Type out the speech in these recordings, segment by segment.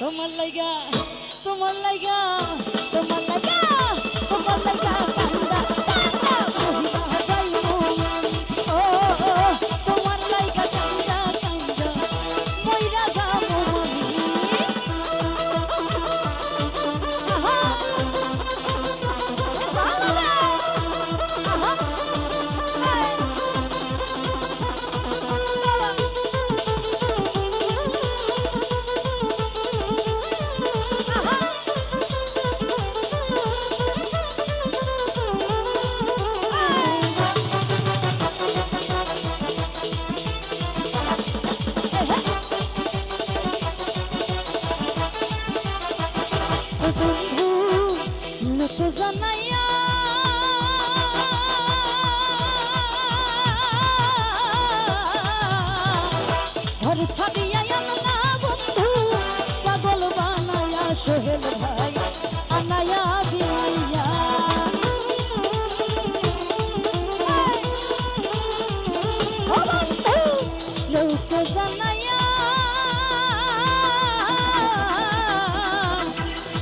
তোমার লাইগা তোমার লাইগা তোমার লাইগা তোমার লাইগা কান্দা কান্দা কহিবা যাইবো ও তোমার লাইগা কান্দা কান্দা মইরা যাবো জানাইয়া ঘর ছাড়িয়া আনলা বন্ধু পাগল বানায়া সোহেল ভাই আনায়া বিনাইয়া ও বন্ধু লোক জানাইয়া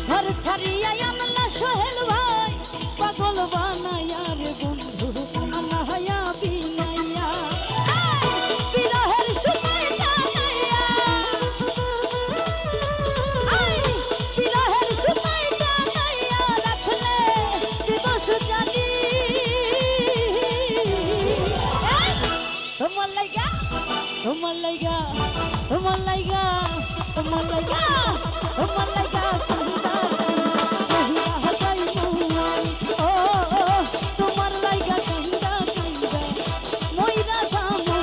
ঘর ছাড়িয়া আনলা সোহেল ভাই পাগল বানায়া রে বন্ধু আনায়া বিনাইয়া বিরহের সময় কাটাইয়া বিরহের সময় কাটাইয়া রাখলে দিবস জানি তোমার লাইগা তোমার লাইগা তোমার লাইগা তোমার লাইগা তোমার লাইগা কান্দা কহিবা যাইবো ও তোমার লাইগা কান্দা কান্দা মইরা যাবো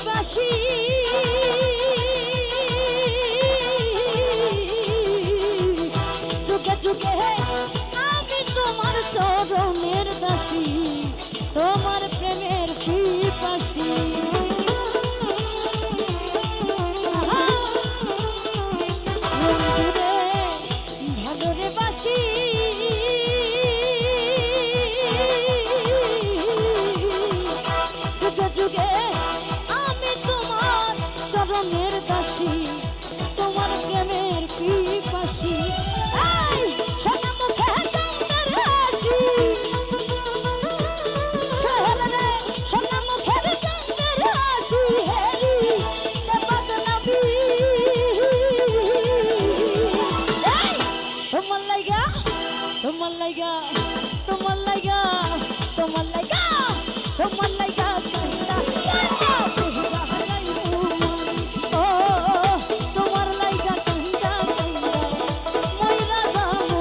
বাসি যুগে যুগে আমি তোমার চরণের দাসী তোমার প্রেমের পিপাসী ভালোরে বাসি যুগে যুগে চরণের দাসী তোমার প্রেমের পিপাসী সোনা মুখে চাঁদের হাসি সোহেল রে সোনা মুখের চাঁদের হাসি হেরি নেবাদ নবী তোমার লাইগা তোমার লাইগা তোমার লাইগা তোমার লাইগা তোমার লাইগা কান্দা কান্দা কহিবা যাইবো তোমার লাইগা কান্দা কান্দা মইরা যাবো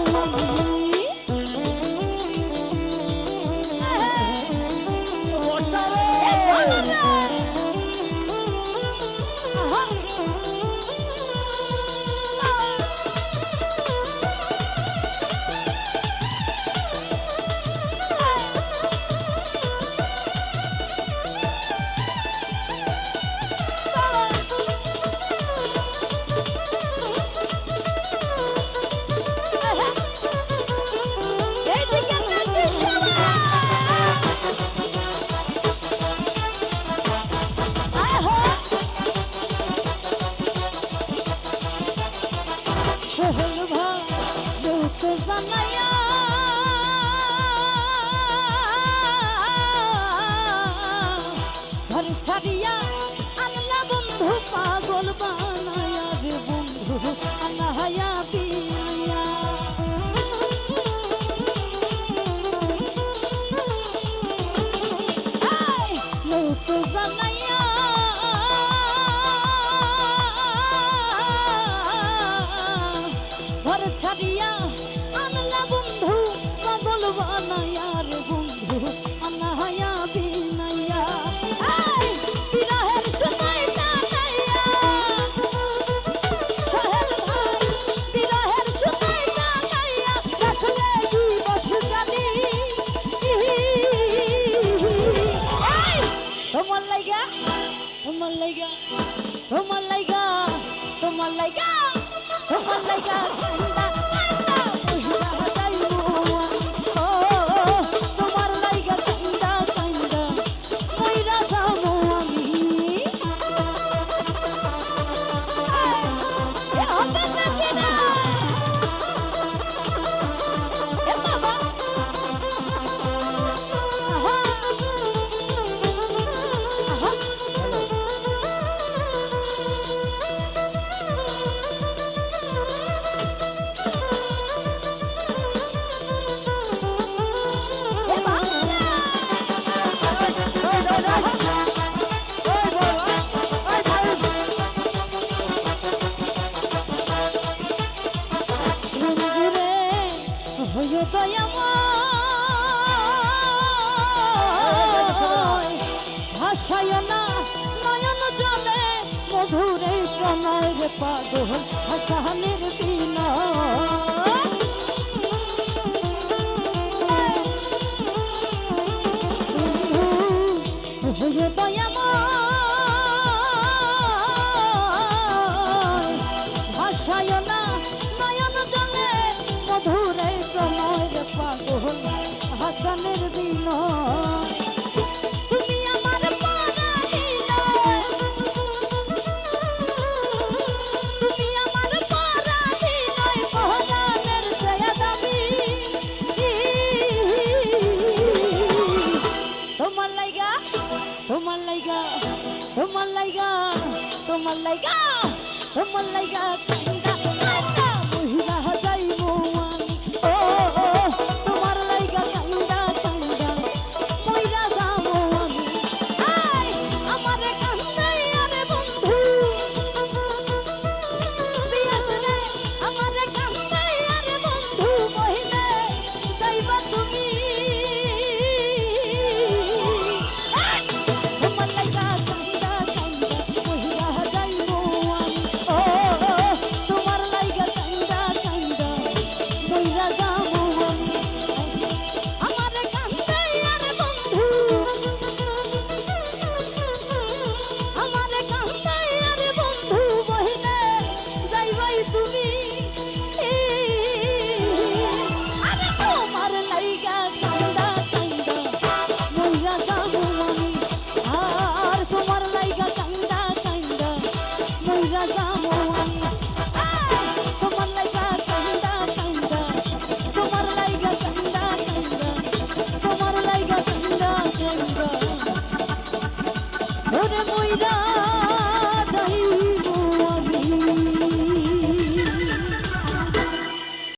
সোহেল ভাই লোক তো জানাইয়া ঘর ছাড়িয়া আনলা বন্ধু পাগল বানায়া রে বন্ধু আনাহায়া বিনায়া তো জানাইয়া ঘর ছাড়িয়া আনলা বন্ধু পাগল বানায়া রে বন্ধু আনাহায়া বিনায়া বিরহের সময় টানাইয়া সোহেল ভাই বিরহের সময় টানাইয়া রাখলে দিবস জানি তোমার লাইগা তোমার লাইগা তোমার লাইগা তোমার লাইগা তোমার লাইগা কান্দা কান্দা মহিলা হাজাইবো ও তোমার লাইগা কান্দা কান্দা মইরা যাবো আমি এ হবে নাকি না এ বাবা ভাসায় না নয়ন জলে মধুরে প্রণয় রে পাগল হাসানের বিনা ভাসায় না নয়ন জলে মধুরে প্রণয় রে পাগল হাসানের বিনা তোমার লাইগা তোমার লাইগা তোমার লাইগা তোমার লাইগা